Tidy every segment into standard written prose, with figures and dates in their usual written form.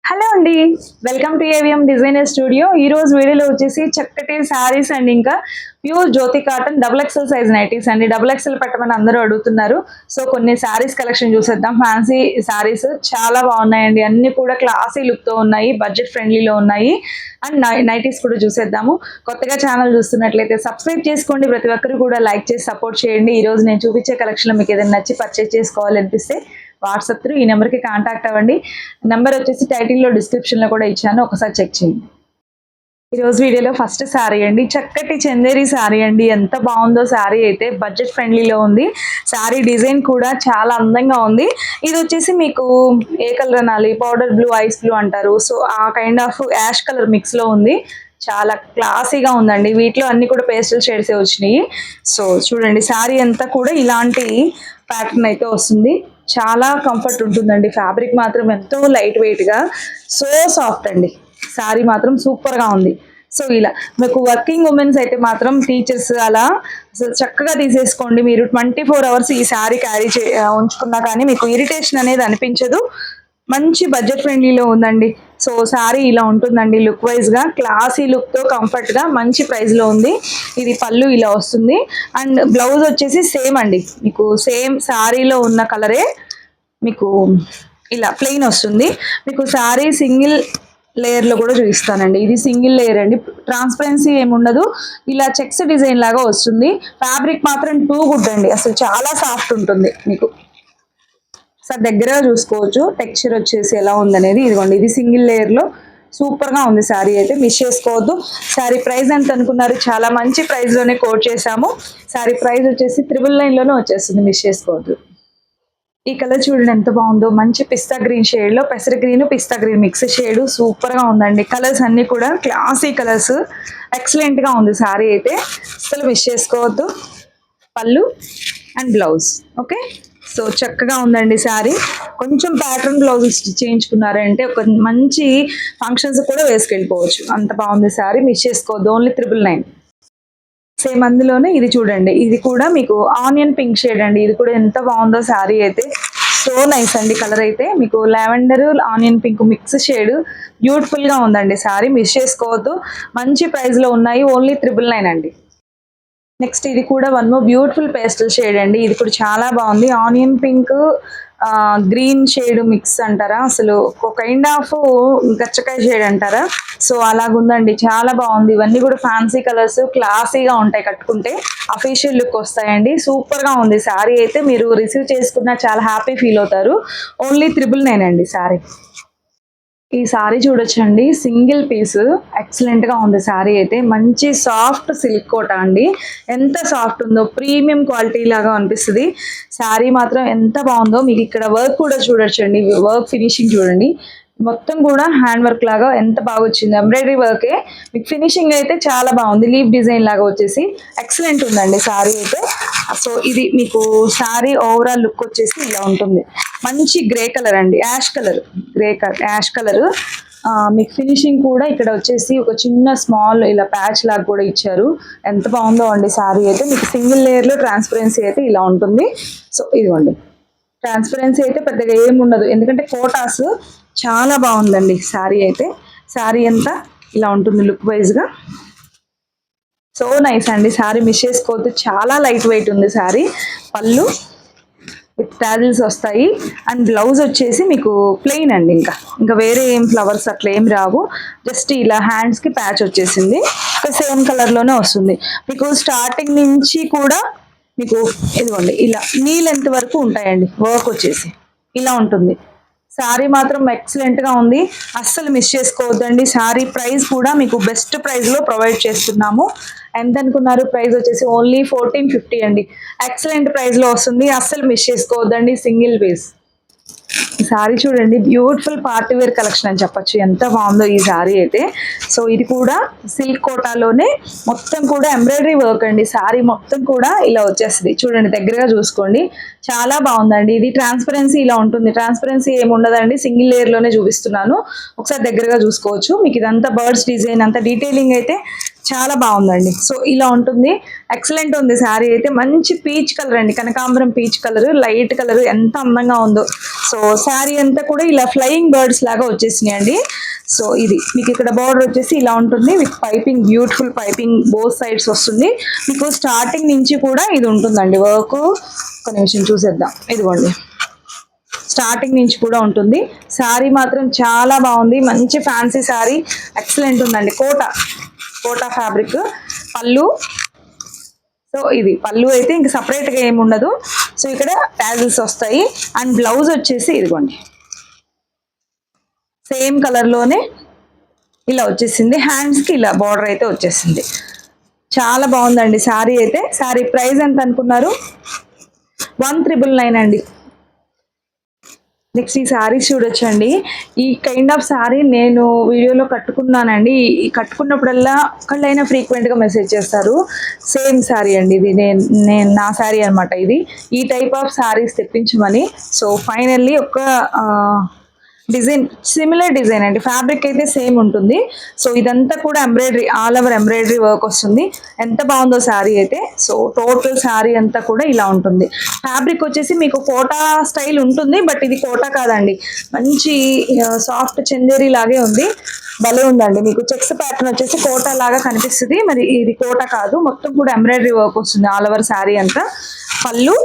Hello అండి, welcome to AVM designer studio. ఈ రోజు వీడియోలో వచ్చేసి చక్కటి శారీస్ అండ్ ఇంకా pure Jyothi cotton double XL size nighties అండి. డబుల్ ఎక్సెల్ పెట్టమని అందరూ అడుగుతున్నారు. సో కొన్ని శారీస్ కలెక్షన్ చూసేద్దాం. ఫ్యాన్సీ శారీస్ చాలా బాగున్నాయండి. అన్ని కూడా క్లాసీ లుక్ తో ఉన్నాయి, బడ్జెట్ ఫ్రెండ్లీలో ఉన్నాయి. అండ్ నైటీస్ కూడా చూసేద్దాము. కొత్తగా ఛానల్ చూస్తున్నట్లయితే సబ్స్క్రైబ్ చేసుకోండి. ప్రతి ఒక్కరు కూడా లైక్ చేసి సపోర్ట్ చేయండి. ఈ రోజు నేను చూపించే కలెక్షన్ మీకు ఏదైనా నచ్చి పర్చేస్ చేసుకోవాలనిపిస్తే వాట్సాప్ త్రూ ఈ నెంబర్కి కాంటాక్ట్ అవ్వండి. నెంబర్ వచ్చేసి టైటిల్లో డిస్క్రిప్షన్లో కూడా ఇచ్చాను, ఒకసారి చెక్ చేయండి. ఈరోజు వీడియోలో ఫస్ట్ శారీ అండి, చక్కటి చందేరి శారీ అండి. ఎంత బాగుందో శారీ అయితే, బడ్జెట్ ఫ్రెండ్లీలో ఉంది. శారీ డిజైన్ కూడా చాలా అందంగా ఉంది. ఇది వచ్చేసి మీకు ఏ కలర్ అనాలి, పౌడర్ బ్లూ, ఐస్ బ్లూ అంటారు. సో ఆ కైండ్ ఆఫ్ యాష్ కలర్ మిక్స్లో ఉంది. చాలా క్లాసీగా ఉందండి. వీటిలో అన్ని కూడా పేస్టల్ షేడ్సే వచ్చినాయి. సో చూడండి, శారీ అంతా కూడా ఇలాంటి ప్యాటర్న్ అయితే వస్తుంది. చాలా కంఫర్ట్ ఉంటుందండి. ఫ్యాబ్రిక్ మాత్రం ఎంతో లైట్ వెయిట్గా, సో సాఫ్ట్ అండి. శారీ మాత్రం సూపర్గా ఉంది. సో ఇలా మీకు వర్కింగ్ ఉమెన్స్ అయితే మాత్రం, టీచర్స్ అలా చక్కగా తీసేసుకోండి. మీరు 24 hours ఈ శారీ క్యారీ ఉంచుకున్నా కానీ మీకు ఇరిటేషన్ అనేది అనిపించదు. మంచి బడ్జెట్ ఫ్రెండ్లీలో ఉందండి. సో శారీ ఇలా ఉంటుందండి. లుక్ వైజ్గా క్లాసీ లుక్తో కంఫర్ట్గా మంచి ప్రైస్లో ఉంది. ఇది పళ్ళు ఇలా వస్తుంది. అండ్ బ్లౌజ్ వచ్చేసి సేమ్ అండి, మీకు సేమ్ శారీలో ఉన్న కలరే మీకు ఇలా ప్లెయిన్ వస్తుంది. మీకు శారీ సింగిల్ లేయర్లో కూడా చూపిస్తానండి. ఇది సింగిల్ లేయర్ అండి, ట్రాన్స్పరెన్సీ ఏముండదు. ఇలా చెక్స్ డిజైన్ లాగా వస్తుంది. ఫ్యాబ్రిక్ మాత్రం టూ గుడ్ అండి, అసలు చాలా సాఫ్ట్ ఉంటుంది. మీకు సార్ దగ్గరగా చూసుకోవచ్చు టెక్స్చర్ వచ్చేసి ఎలా ఉందనేది. ఇదిగోండి, ఇది సింగిల్ లేయర్లో సూపర్గా ఉంది శారీ అయితే, మిస్ చేసుకోవద్దు. శారీ ప్రైస్ ఎంత అనుకున్నారు? చాలా మంచి ప్రైస్లోనే కోట్ చేశాము. శారీ ప్రైస్ వచ్చేసి 999లోనే వచ్చేస్తుంది, మిస్ చేసుకోవద్దు. ఈ కలర్ చూడండి ఎంత బాగుందో, మంచి పిస్తా గ్రీన్ షేడ్లో, పెసర గ్రీన్ పిస్తా గ్రీన్ మిక్స్ షేడ్ సూపర్గా ఉందండి. కలర్స్ అన్నీ కూడా క్లాసీ కలర్స్, ఎక్సలెంట్గా ఉంది శారీ అయితే, అసలు మిస్ చేసుకోవద్దు. పళ్ళు అండ్ బ్లౌజ్ ఓకే. సో చక్కగా ఉందండి శారీ. కొంచెం ప్యాటర్న్ బ్లౌజ్ చేయించుకున్నారంటే ఒక మంచి ఫంక్షన్స్ కూడా వేసుకెళ్ళిపోవచ్చు, అంత బాగుంది శారీ, మిస్ చేసుకోవద్దు. ఓన్లీ 999. సేమ్ అందులోనే ఇది చూడండి, ఇది కూడా మీకు ఆనియన్ పింక్ షేడ్ అండి. ఇది కూడా ఎంత బాగుందో శారీ అయితే, సో నైస్ అండి. కలర్ అయితే మీకు lavender onion pink mix shade, బ్యూటిఫుల్గా ఉందండి శారీ, మిస్ చేసుకోవద్దు. మంచి ప్రైస్లో ఉన్నాయి, ఓన్లీ 999 అండి. నెక్స్ట్ ఇది కూడా one more beautiful pastel shade అండి. ఇది కూడా చాలా బాగుంది. Onion pink green shade mix అంటారా, అసలు ఒక కైండ్ ఆఫ్ గచ్చకాయ షేడ్ అంటారా, సో అలాగుందండి. చాలా బాగుంది. ఇవన్నీ కూడా ఫ్యాన్సీ కలర్స్, క్లాసీగా ఉంటాయి, కట్టుకుంటే అఫీషియల్ లుక్ వస్తాయండి. సూపర్గా ఉంది శారీ అయితే, మీరు రిసీవ్ చేసుకున్న చాలా హ్యాపీ ఫీల్ అవుతారు. ఓన్లీ 999 అండి శారీ. ఈ శారీ చూడొచ్చండి, సింగిల్ పీస్, ఎక్సలెంట్గా ఉంది శారీ అయితే. మంచి సాఫ్ట్ సిల్క్ కోట అండి, ఎంత సాఫ్ట్ ఉందో, ప్రీమియం క్వాలిటీ లాగా అనిపిస్తుంది. శారీ మాత్రం ఎంత బాగుందో. మీకు ఇక్కడ వర్క్ కూడా చూడొచ్చండి, వర్క్ ఫినిషింగ్ చూడండి, మొత్తం కూడా హ్యాండ్ వర్క్ లాగా ఎంత బాగా వచ్చింది. ఎంబ్రాయిడరీ వర్కే, మీకు ఫినిషింగ్ అయితే చాలా బాగుంది. లీఫ్ డిజైన్ లాగా వచ్చేసి ఎక్సలెంట్ ఉందండి శారీ అయితే. సో ఇది మీకు శారీ ఓవరాల్ లుక్ వచ్చేసి ఇలా ఉంటుంది. మంచి గ్రే కలర్ అండి, యాష్ కలర్, యాష్ కలర్. మీకు ఫినిషింగ్ కూడా ఇక్కడ వచ్చేసి ఒక చిన్న స్మాల్ ఇలా ప్యాచ్ లాగా కూడా ఇచ్చారు. ఎంత బాగుందో అండి శారీ అయితే. మీకు సింగిల్ లేయర్లో ట్రాన్స్పరెన్సీ అయితే ఇలా ఉంటుంది. సో ఇదిగోండి, ట్రాన్స్పరెన్సీ అయితే పెద్దగా ఏమి ఉండదు, ఎందుకంటే కోటాస్. చాలా బాగుందండి శారీ అయితే. శారీ అంతా ఇలా ఉంటుంది లుక్ వైజ్గా, సో నైస్ అండి. శారీ మిస్ చేసుకోవద్దు, చాలా లైట్ వెయిట్ ఉంది శారీ. పళ్ళు విత్ టాజిల్స్ వస్తాయి. అండ్ బ్లౌజ్ వచ్చేసి మీకు ప్లెయిన్ అండి, ఇంకా వేరే ఏం ఫ్లవర్స్ అట్లా ఏం రావు. జస్ట్ ఇలా హ్యాండ్స్కి ప్యాచ్ వచ్చేసింది, సేమ్ కలర్లోనే వస్తుంది. మీకు స్టార్టింగ్ నుంచి కూడా మీకు ఇదిగోండి ఇలా నీ లెంత్ వరకు ఉంటాయండి. వర్క్ వచ్చేసి ఇలా ఉంటుంది. శారీ మాత్రం ఎక్సలెంట్గా ఉంది, అస్సలు మిస్ చేసుకోవద్దండి. శారీ ప్రైస్ కూడా మీకు బెస్ట్ ప్రైస్లో ప్రొవైడ్ చేస్తున్నాము. ఎంత అనుకున్నారు? ప్రైస్ వచ్చేసి ఓన్లీ 1450 అండి. ఎక్సలెంట్ ప్రైస్లో వస్తుంది, అస్సలు మిస్ చేసుకోవద్దండి. Single piece. ఈ శారీ చూడండి, బ్యూటిఫుల్ పార్టీ వేర్ కలెక్షన్ అని చెప్పొచ్చు, ఎంత బాగుందో ఈ శారీ అయితే. సో ఇది కూడా సిల్క్ కోటాలోనే మొత్తం కూడా ఎంబ్రాయిడరీ వర్క్ అండి. శారీ మొత్తం కూడా ఇలా వచ్చేస్తుంది, చూడండి దగ్గరగా చూసుకోండి, చాలా బాగుందండి. ఇది ట్రాన్స్పరెన్సీ ఇలా ఉంటుంది. ట్రాన్స్పరెన్సీ ఏముండదండి, సింగిల్ లేయర్లోనే చూపిస్తున్నాను, ఒకసారి దగ్గరగా చూసుకోవచ్చు. మీకు ఇదంతా బర్డ్స్ డిజైన్ అంతా డీటెయిలింగ్ అయితే చాలా బాగుందండి. సో ఇలా ఉంటుంది, ఎక్సలెంట్ ఉంది శారీ అయితే. మంచి పీచ్ కలర్ అండి, కనకాంబరం పీచ్ కలర్, లైట్ కలర్, ఎంత అందంగా ఉందో. సో శారీ అంతా కూడా ఇలా ఫ్లయింగ్ బర్డ్స్ లాగా వచ్చేసినాయి అండి. సో ఇది మీకు ఇక్కడ బార్డర్ వచ్చేసి ఇలా ఉంటుంది with piping, beautiful piping both sides వస్తుంది. మీకు స్టార్టింగ్ నుంచి కూడా ఇది ఉంటుందండి వర్క్. ఒక నిమిషం చూసేద్దాం. ఇదిగోండి, స్టార్టింగ్ నుంచి కూడా ఉంటుంది. శారీ మాత్రం చాలా బాగుంది, మంచి ఫ్యాన్సీ శారీ, ఎక్సలెంట్ ఉందండి. కోటా ఫ్యాబ్రిక్. పళ్ళు, సో ఇది పళ్ళు అయితే ఇంక సపరేట్గా ఏమి ఉండదు. సో ఇక్కడ టాజిల్స్ వస్తాయి. అండ్ బ్లౌజ్ వచ్చేసి ఇదిగోండి సేమ్ కలర్లోనే ఇలా వచ్చేసింది. హ్యాండ్స్కి ఇలా బార్డర్ అయితే వచ్చేసింది. చాలా బాగుందండి శారీ అయితే. శారీ ప్రైస్ ఎంత అనుకున్నారు? 1999 అండి. నెక్స్ట్ ఈ శారీస్ చూడొచ్చండి. ఈ కైండ్ ఆఫ్ శారీ నేను వీడియోలో కట్టుకున్నానండి. కట్టుకున్నప్పుడల్లా ఒకళ్ళైనా ఫ్రీక్వెంట్గా మెసేజ్ చేస్తారు, సేమ్ శారీ అండి ఇది. నేను నా శారీ అనమాట ఇది. ఈ టైప్ ఆఫ్ శారీస్ తెప్పించమని. సో ఫైనల్లీ ఒక డిజైన్, సిమిలర్ డిజైన్ అండి. ఫ్యాబ్రిక్ అయితే సేమ్ ఉంటుంది. సో ఇదంతా కూడా embroidery, all over embroidery work వస్తుంది. ఎంత బాగుందో శారీ అయితే. సో టోటల్ శారీ అంతా కూడా ఇలా ఉంటుంది. ఫ్యాబ్రిక్ వచ్చేసి మీకు కోటా స్టైల్ ఉంటుంది, బట్ ఇది కోటా కాదండి, మంచి సాఫ్ట్ చందేరి లాగే ఉంది. భలే ఉందండి. మీకు చెక్స్ ప్యాటర్న్ వచ్చేసి కోటా లాగా కనిపిస్తుంది, మరి ఇది కోటా కాదు. మొత్తం కూడా ఎంబ్రాయిడరీ వర్క్ వస్తుంది ఆల్ ఓవర్ శారీ అంతా. పళ్ళు,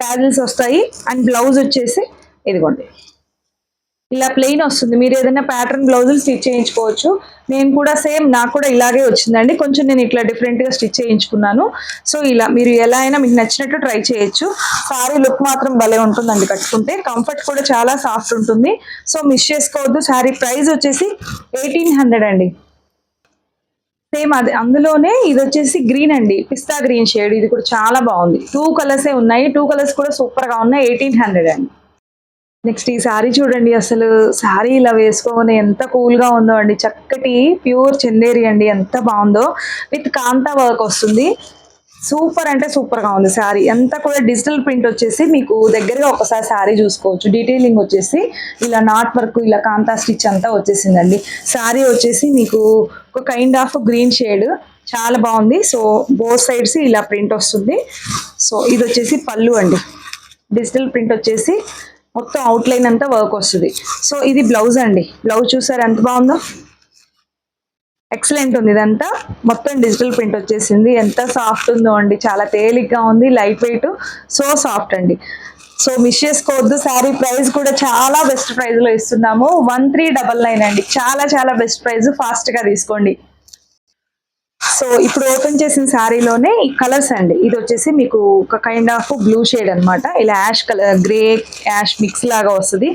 టాజిల్స్ వస్తాయి. అండ్ బ్లౌజ్ వచ్చేసి ఇదిగోండి ఇలా ప్లెయిన్ వస్తుంది. మీరు ఏదైనా ప్యాటర్న్ బ్లౌజులు స్టిచ్ చేయించుకోవచ్చు. నేను కూడా సేమ్, నాకు కూడా ఇలాగే వచ్చిందండి. కొంచెం నేను ఇట్లా డిఫరెంట్గా స్టిచ్ చేయించుకున్నాను. సో ఇలా మీరు ఎలా అయినా మీకు నచ్చినట్టు ట్రై చేయొచ్చు. శారీ లుక్ మాత్రం భలే ఉంటుందండి కట్టుకుంటే. కంఫర్ట్ కూడా చాలా సాఫ్ట్ ఉంటుంది. సో మిస్ చేసుకోవద్దు. శారీ ప్రైస్ వచ్చేసి 1800 అండి. సేమ్ అది అందులోనే ఇది వచ్చేసి గ్రీన్ అండి, పిస్తా గ్రీన్ షేడ్. ఇది కూడా చాలా బాగుంది. 2 కలర్సే ఉన్నాయి. 2 కలర్స్ కూడా సూపర్గా ఉన్నాయి. 1800 అండి. నెక్స్ట్ ఈ శారీ చూడండి. అసలు శారీ ఇలా వేసుకోగానే ఎంత కూల్గా ఉందో అండి. చక్కటి ప్యూర్ చందేరి అండి, ఎంత బాగుందో. విత్ కాంతా వర్క్ వస్తుంది. సూపర్ అంటే సూపర్గా ఉంది శారీ. అంతా కూడా డిజిటల్ ప్రింట్ వచ్చేసి మీకు దగ్గరగా ఒకసారి శారీ చూసుకోవచ్చు. డీటెయిలింగ్ వచ్చేసి ఇలా నాట్ వర్క్, ఇలా కాంతా స్టిచ్ అంతా వచ్చేసిందండి. శారీ వచ్చేసి మీకు ఒక కైండ్ ఆఫ్ గ్రీన్ షేడ్, చాలా బాగుంది. సో బోత్ సైడ్స్ ఇలా ప్రింట్ వస్తుంది. సో ఇది వచ్చేసి పళ్ళు అండి, డిజిటల్ ప్రింట్ వచ్చేసి మొత్తం అవుట్లైన్ అంతా వర్క్ వస్తుంది. సో ఇది బ్లౌజ్ అండి. బ్లౌజ్ చూసారు ఎంత బాగుందో, ఎక్సలెంట్ ఉంది. ఇదంతా మొత్తం డిజిటల్ ప్రింట్ వచ్చేసింది. ఎంత సాఫ్ట్ ఉందో అండి, చాలా తేలిగ్గా ఉంది, లైట్ వెయిట్, సో సాఫ్ట్ అండి. సో మిస్ చేసుకోవద్దు. శారీ ప్రైస్ కూడా చాలా బెస్ట్ ప్రైస్లో ఇస్తున్నాము. 1399 అండి. చాలా చాలా బెస్ట్ ప్రైస్, ఫాస్ట్గా తీసుకోండి. సో ఇప్పుడు ఓపెన్ చేసిన శారీలోనే ఈ కలర్స్ అండి. ఇది వచ్చేసి మీకు ఒక కైండ్ ఆఫ్ బ్లూ షేడ్ అనమాట. ఇలా ash colour, grey ash mix లాగా వస్తుంది.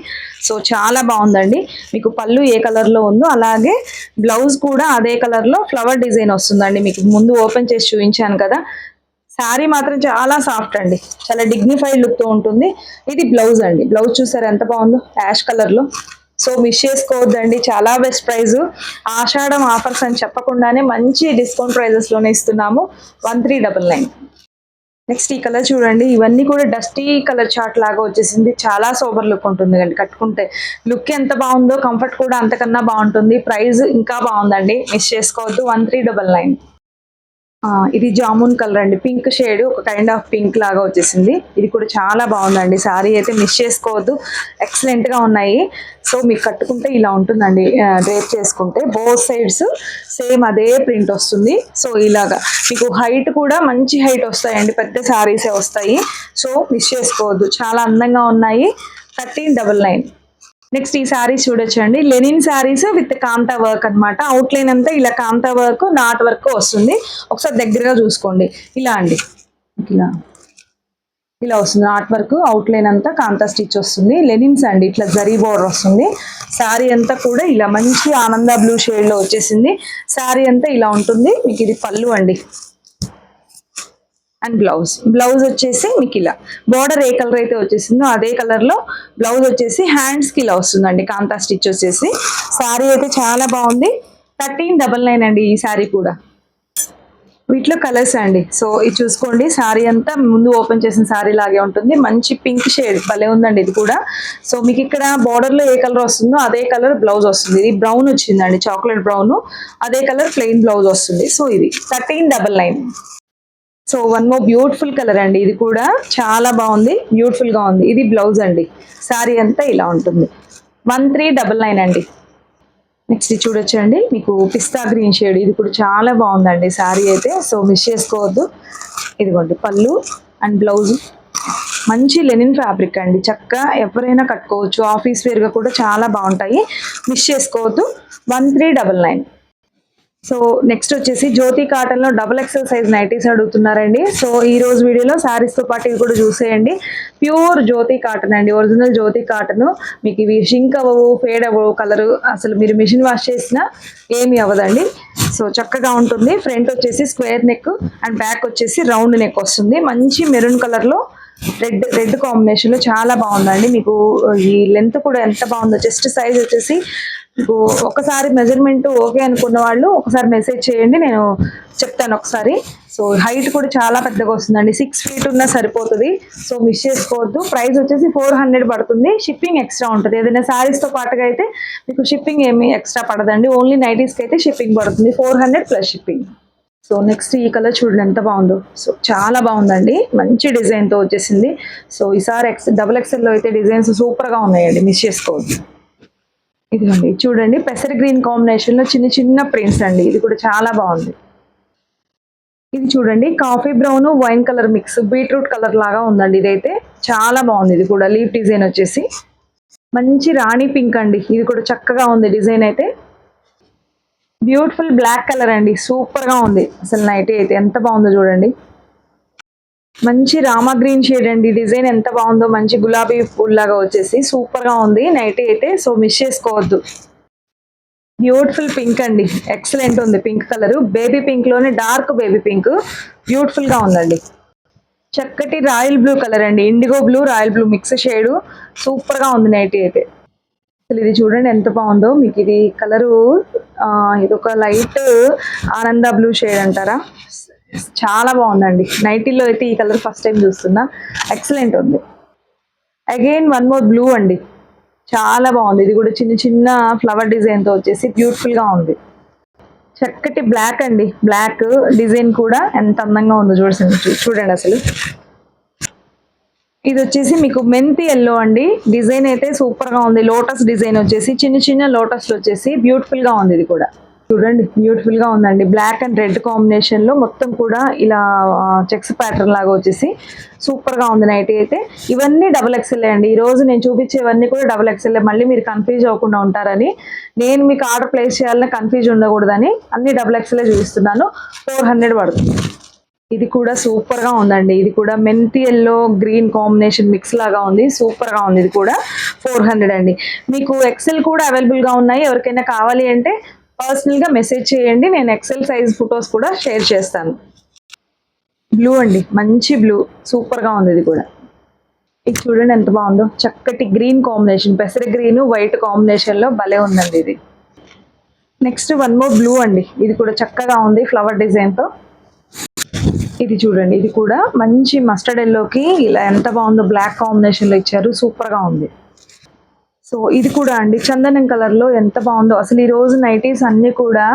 సో చాలా బాగుందండి. మీకు పళ్ళు ఏ కలర్లో ఉందో అలాగే బ్లౌజ్ కూడా అదే కలర్లో ఫ్లవర్ డిజైన్ వస్తుందండి. మీకు ముందు ఓపెన్ చేసి చూపించాను కదా. శారీ మాత్రం చాలా సాఫ్ట్ అండి, చాలా డిగ్నిఫైడ్ లుక్తో ఉంటుంది. ఇది బ్లౌజ్ అండి. బ్లౌజ్ చూసారు ఎంత బాగుందో, యాష్ కలర్లో. సో మిస్ చేసుకోవద్దండి, చాలా బెస్ట్ ప్రైస్. ఆషాఢం ఆఫర్స్ అని చెప్పకుండానే మంచి డిస్కౌంట్ ప్రైజెస్లోనే ఇస్తున్నాము. 1399. నెక్స్ట్ ఈ కలర్ చూడండి. ఇవన్నీ కూడా డస్టీ కలర్ చార్ట్ లాగా వచ్చేసింది. చాలా సోబర్ లుక్ ఉంటుంది అండి కట్టుకుంటే. లుక్ ఎంత బాగుందో, కంఫర్ట్ కూడా అంతకన్నా బాగుంటుంది. ప్రైస్ ఇంకా బాగుందండి, మిస్ చేసుకోవద్దు. 1399. ఇది జామున్ కలర్ అండి, పింక్ షేడ్, ఒక కైండ్ ఆఫ్ పింక్ లాగా వచ్చేసింది. ఇది కూడా చాలా బాగుందండి. శారీ అయితే మిస్ చేసుకోవద్దు, ఎక్సలెంట్గా ఉన్నాయి. సో మీకు కట్టుకుంటే ఇలా ఉంటుందండి. డ్రేప్ చేసుకుంటే బోత్ సైడ్స్ సేమ్ అదే ప్రింట్ వస్తుంది. సో ఇలాగా మీకు హైట్ కూడా మంచి హైట్ వస్తాయండి, పెద్ద శారీసే వస్తాయి. సో మిస్ చేసుకోవద్దు, చాలా అందంగా ఉన్నాయి. 1399. నెక్స్ట్ ఈ శారీస్ చూడొచ్చండి. Linen saris with kantha work అనమాట. అవుట్లైన్ అంతా ఇలా కాంతా వర్క్, నాట్ వర్క్ వస్తుంది. ఒకసారి దగ్గరగా చూసుకోండి. ఇలా అండి, ఇలా వస్తుంది నాట్ వర్క్. అవుట్లైన్ అంతా కాంతా స్టిచ్ వస్తుంది. లెనిన్స్ అండి, ఇట్లా జరీ బోర్డర్ వస్తుంది. శారీ అంతా కూడా ఇలా మంచి ఆనంద బ్లూ షేడ్లో వచ్చేసింది. శారీ అంతా ఇలా ఉంటుంది. మీకు ఇది పళ్ళు అండి. అండ్ బ్లౌజ్ వచ్చేసి మీకు ఇలా బార్డర్ ఏ కలర్ అయితే వచ్చేసిందో అదే కలర్లో బ్లౌజ్ వచ్చేసి హ్యాండ్స్కి ఇలా వస్తుందండి, కాంతా స్టిచ్ వచ్చేసి. శారీ అయితే చాలా బాగుంది. 1399 అండి ఈ శారీ కూడా. వీటిలో కలర్స్ అండి. సో ఇది చూసుకోండి. శారీ అంతా ముందు ఓపెన్ చేసిన శారీ లాగే ఉంటుంది. మంచి పింక్ షేడ్ భలే ఉందండి ఇది కూడా. సో మీకు ఇక్కడ బార్డర్లో ఏ కలర్ వస్తుందో అదే కలర్ బ్లౌజ్ వస్తుంది. ఇది బ్రౌన్ వచ్చిందండి, చాక్లెట్ బ్రౌన్. అదే కలర్ ప్లెయిన్ బ్లౌజ్ వస్తుంది. సో ఇది 1399. So one more beautiful colour అండి, ఇది కూడా చాలా బాగుంది, బ్యూటిఫుల్ గా ఉంది. ఇది బ్లౌజ్ అండి, శారీ అంతా ఇలా ఉంటుంది. 1399 అండి. నెక్స్ట్ ఇది చూడొచ్చండి, మీకు పిస్తా గ్రీన్ షేడ్, ఇది కూడా చాలా బాగుందండి శారీ అయితే, సో మిస్ చేసుకోవద్దు. ఇదిగోండి పళ్ళు అండ్ బ్లౌజ్, మంచి లెనిన్ ఫ్యాబ్రిక్ అండి, చక్కగా ఎవరైనా కట్టుకోవచ్చు, ఆఫీస్ వేర్గా కూడా చాలా బాగుంటాయి, మిస్ చేసుకోవద్దు. 1399. సో నెక్స్ట్ వచ్చేసి జ్యోతి కాటన్ లో XXL సైజ్ నైటీస్ అడుగుతున్నారండి. సో ఈ రోజు వీడియోలో శారీస్ తో పాటు ఇవి కూడా చూసేయండి. ప్యూర్ జ్యోతి కాటన్ అండి, ఒరిజినల్ జ్యోతి కాటన్. మీకు ఇవి షింక్ అవ్వవు, ఫేడ్ అవ్వవు, కలర్ అసలు మీరు మిషన్ వాష్ చేసినా ఏమి అవ్వదండి. సో చక్కగా ఉంటుంది. ఫ్రంట్ వచ్చేసి స్క్వేర్ నెక్ అండ్ బ్యాక్ వచ్చేసి రౌండ్ నెక్ వస్తుంది. మంచి మెరూన్ కలర్ లో రెడ్ కాంబినేషన్ లో చాలా బాగుందండి. మీకు ఈ లెంత్ కూడా ఎంత బాగుందో. చెస్ట్ సైజ్ వచ్చేసి మీకు ఒకసారి మెజర్మెంట్ ఓకే అనుకున్న వాళ్ళు ఒకసారి మెసేజ్ చేయండి, నేను చెప్తాను ఒకసారి. సో హైట్ కూడా చాలా పెద్దగా వస్తుందండి, 6 feet ఉన్నా సరిపోతుంది. సో మిస్ చేసుకోవద్దు. ప్రైస్ వచ్చేసి 400 పడుతుంది, షిప్పింగ్ ఎక్స్ట్రా ఉంటుంది. ఏదైనా శారీస్ తో పాటుగా అయితే మీకు షిప్పింగ్ ఏమీ ఎక్స్ట్రా పడదండి, ఓన్లీ నైటీస్కి అయితే షిప్పింగ్ పడుతుంది, 400 ప్లస్ షిప్పింగ్. సో నెక్స్ట్ ఈ కలర్ చూడండి ఎంత బాగుందో. సో చాలా బాగుందండి, మంచి డిజైన్ తో వచ్చేసింది. సో ఈసారి XXL లో అయితే డిజైన్స్ సూపర్ గా ఉన్నాయండి, మిస్ చేసుకోవద్దు. ఇదిగోండి చూడండి, పెసర్ గ్రీన్ కాంబినేషన్ లో చిన్న చిన్న ప్రింట్స్ అండి, ఇది కూడా చాలా బాగుంది. ఇది చూడండి, coffee brown wine colour mix, beetroot colour లాగా ఉందండి, ఇదైతే చాలా బాగుంది. ఇది కూడా లీఫ్ డిజైన్ వచ్చేసి మంచి రాణి పింక్ అండి, ఇది కూడా చక్కగా ఉంది డిజైన్ అయితే. బ్యూటిఫుల్ బ్లాక్ కలర్ అండి, సూపర్ గా ఉంది అసలు నైటీ అయితే, ఎంత బాగుందో చూడండి. మంచి రామా గ్రీన్ షేడ్ అండి, డిజైన్ ఎంత బాగుందో, మంచి గులాబీ పూల్ లాగా వచ్చేసి సూపర్ గా ఉంది నైటీ అయితే, సో మిస్ చేసుకోవద్దు. బ్యూటిఫుల్ పింక్ అండి, ఎక్సలెంట్ ఉంది పింక్ కలర్, బేబీ పింక్ లోనే డార్క్ బేబీ పింక్, బ్యూటిఫుల్ గా ఉందండి. చక్కటి రాయల్ బ్లూ కలర్ అండి, IndiGo blue royal blue mix shade, super గా ఉంది నైటీ అయితే. అసలు ఇది చూడండి ఎంత బాగుందో. మీకు ఇది కలరు ఇది ఒక లైట్ ఆనంద బ్లూ షేడ్ అంటారా, చాలా బాగుందండి. నైటీలో అయితే ఈ కలర్ ఫస్ట్ టైం చూస్తున్నా, ఎక్సలెంట్ ఉంది. అగైన్ వన్ మోర్ బ్లూ అండి, చాలా బాగుంది. ఇది కూడా చిన్న చిన్న ఫ్లవర్ డిజైన్ తో వచ్చేసి బ్యూటిఫుల్ గా ఉంది. చక్కటి బ్లాక్ అండి, బ్లాక్ డిజైన్ కూడా ఎంత అందంగా ఉందో చూడండి అసలు. ఇది వచ్చేసి మీకు మెంతి ఎల్లో అండి, డిజైన్ అయితే సూపర్ గా ఉంది. లోటస్ డిజైన్ వచ్చేసి చిన్న చిన్న లోటస్ వచ్చేసి బ్యూటిఫుల్ గా ఉంది. ఇది కూడా చూడండి బ్యూటిఫుల్ గా ఉందండి, బ్లాక్ అండ్ రెడ్ కాంబినేషన్ లో మొత్తం కూడా ఇలా చెక్స్ ప్యాటర్న్ లాగా వచ్చేసి సూపర్ గా ఉంది నైటీ అయితే. ఇవన్నీ XXL అండి, ఈ రోజు నేను చూపించేవన్నీ కూడా XXL. మళ్ళీ మీరు కన్ఫ్యూజ్ అవ్వకుండా ఉంటారని, నేను మీకు ఆర్డర్ ప్లేస్ చేయాలని కన్ఫ్యూజ్ ఉండకూడదని అన్ని XXL చూపిస్తున్నాను. 400 పడుతుంది. ఇది కూడా సూపర్ గా ఉందండి, ఇది కూడా మెంతి ఎల్లో గ్రీన్ కాంబినేషన్ మిక్స్ లాగా ఉంది, సూపర్ గా ఉంది. ఇది కూడా 400 అండి. మీకు XL కూడా అవైలబుల్ గా ఉన్నాయి, ఎవరికైనా కావాలి అంటే పర్సనల్ గా మెసేజ్ చేయండి, నేను XL సైజ్ ఫొటోస్ కూడా షేర్ చేస్తాను. బ్లూ అండి, మంచి బ్లూ, సూపర్ గా ఉంది. ఇది కూడా ఇది చూడండి ఎంత బాగుందో, చక్కటి గ్రీన్ కాంబినేషన్, పెసర గ్రీన్ వైట్ కాంబినేషన్ లో భలే ఉందండి ఇది. నెక్స్ట్ వన్ మోర్ బ్లూ అండి, ఇది కూడా చక్కగా ఉంది ఫ్లవర్ డిజైన్ తో. ఇది చూడండి, ఇది కూడా మంచి మస్టర్డ్ ఎల్లోకి ఇలా ఎంత బాగుందో, బ్లాక్ కాంబినేషన్ లో ఇచ్చారు, సూపర్ గా ఉంది. సో ఇది కూడా అండి చందనం కలర్ లో ఎంత బాగుందో. అసలు ఈ రోజు నైటీస్ అన్ని కూడా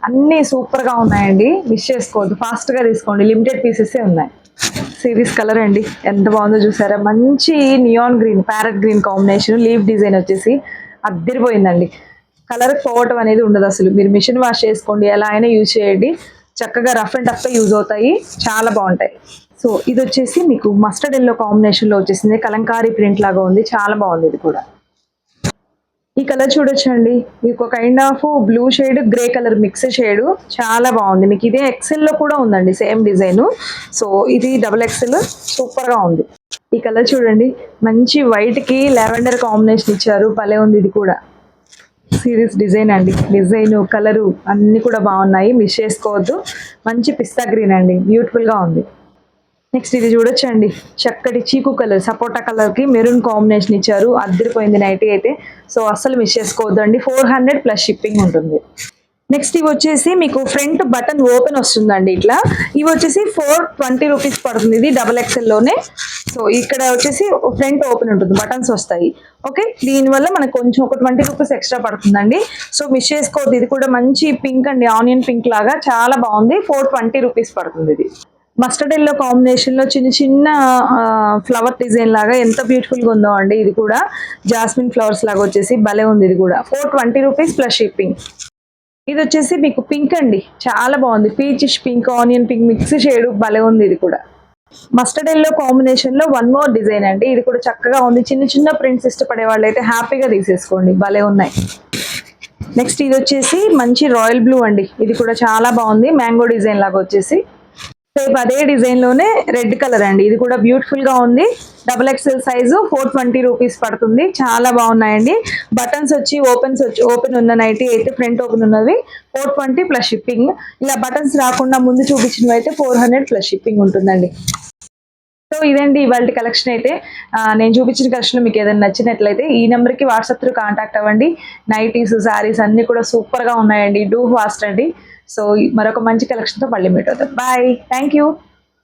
అన్ని సూపర్ గా ఉన్నాయండి, మిస్ చేసుకోవద్దు, ఫాస్ట్ గా తీసుకోండి, లిమిటెడ్ పీసెస్ ఉన్నాయి. సిరీస్ కలర్ అండి, ఎంత బాగుందో చూసారా, మంచి neon green parrot green combination, leaf design వచ్చేసి అద్దరిపోయిందండి. కలర్ పోవటం అనేది ఉండదు అసలు, మీరు మిషన్ వాష్ చేసుకోండి, ఎలా అయినా యూజ్ చేయండి, చక్కగా రఫ్ అండ్ టఫ్ గా యూజ్ అవుతాయి, చాలా బాగుంటాయి. సో ఇది వచ్చేసి మీకు మస్టర్డ్ ఎల్లో కాంబినేషన్ లో వచ్చేసింది, కలంకారీ ప్రింట్ లాగా ఉంది, చాలా బాగుంది. ఇది కూడా ఈ కలర్ చూడొచ్చండి, మీకు kind of blue shade grey colour mix shade, చాలా బాగుంది. మీకు ఇదే XL లో కూడా ఉందండి సేమ్ డిజైన్. సో ఇది XXL, సూపర్ గా ఉంది. ఈ కలర్ చూడండి, మంచి వైట్ కి లావెండర్ కాంబినేషన్ ఇచ్చారు, భలే ఉంది. ఇది కూడా సిరీస్ డిజైన్ అండి, డిజైన్ కలరు అన్ని కూడా బాగున్నాయి, మిస్ చేసుకోవద్దు. మంచి పిస్తా గ్రీన్ అండి, బ్యూటిఫుల్ గా ఉంది. నెక్స్ట్ ఇది చూడొచ్చండి, చక్కటి చీకు కలర్ సపోటా కలర్ కి మెరూన్ కాంబినేషన్ ఇచ్చారు, అద్దరిపోయింది నైటీ అయితే. సో అస్సలు మిస్ చేసుకోవద్దండి, 400 ప్లస్ షిప్పింగ్ ఉంటుంది. నెక్స్ట్ ఇవి వచ్చేసి మీకు ఫ్రంట్ బటన్ ఓపెన్ వస్తుందండి, ఇట్లా ఇవి వచ్చేసి 420 రూపీస్ పడుతుంది. ఇది XXL లోనే. సో ఇక్కడ వచ్చేసి ఫ్రంట్ ఓపెన్ ఉంటుంది, బటన్స్ వస్తాయి. ఓకే, దీనివల్ల మనకు కొంచెం ఒక 20 రూపీస్ ఎక్స్ట్రా పడుతుందండి. సో మిస్ చేసుకోవద్దు. ఇది కూడా మంచి పింక్ అండి, ఆనియన్ పింక్ లాగా చాలా బాగుంది, 420 రూపీస్ పడుతుంది ఇది. మస్టర్డ్ ఎల్లో కాంబినేషన్ లో చిన్న చిన్న ఫ్లవర్ డిజైన్ లాగా ఎంత బ్యూటిఫుల్ గా ఉందో అండి. ఇది కూడా జాస్మిన్ ఫ్లవర్స్ లాగా వచ్చేసి భలే ఉంది. ఇది కూడా 420 రూపీస్ ప్లస్ షిప్పింగ్. ఇది వచ్చేసి మీకు పింక్ అండి, చాలా బాగుంది. Peachish pink, onion pink mix shade భలే ఉంది. ఇది కూడా మస్టర్డ్ ఎల్లో కాంబినేషన్ లో వన్ మోర్ డిజైన్ అండి. ఇది కూడా చక్కగా ఉంది. చిన్న చిన్న ప్రింట్స్ ఇష్టపడే వాళ్ళు అయితే హ్యాపీగా తీసేసుకోండి, భలే ఉన్నాయి. నెక్స్ట్ ఇది వచ్చేసి మంచి రాయల్ బ్లూ అండి. ఇది కూడా చాలా బాగుంది, మ్యాంగో డిజైన్ లాగా వచ్చేసి. సేమ్ అదే డిజైన్ లోనే రెడ్ కలర్ అండి. ఇది కూడా బ్యూటిఫుల్ గా ఉంది. XXL సైజు 420 రూపీస్ పడుతుంది. చాలా బాగున్నాయండి. బటన్స్ వచ్చి ఓపెన్ ఉన్న నైటీ అయితే ఫ్రంట్ ఓపెన్ ఉన్నవి 420 ప్లస్ షిప్పింగ్. ఇలా బటన్స్ రాకుండా ముందు చూపించినవి అయితే 400 ప్లస్ షిప్పింగ్ ఉంటుందండి. సో ఇదండి ఇవాళ కలెక్షన్ అయితే. నేను చూపించిన కలెక్షన్ మీకు ఏదైనా నచ్చినట్లయితే ఈ నెంబర్కి వాట్సాప్ త్రూ కాంటాక్ట్ అవ్వండి. నైటీస్, శారీస్ అన్ని కూడా సూపర్గా ఉన్నాయండి. డూ ఫాస్ట్ అండి. సో మరొక మంచి కలెక్షన్తో మళ్ళీ మీట్ అవుతాం. Bye, thank you.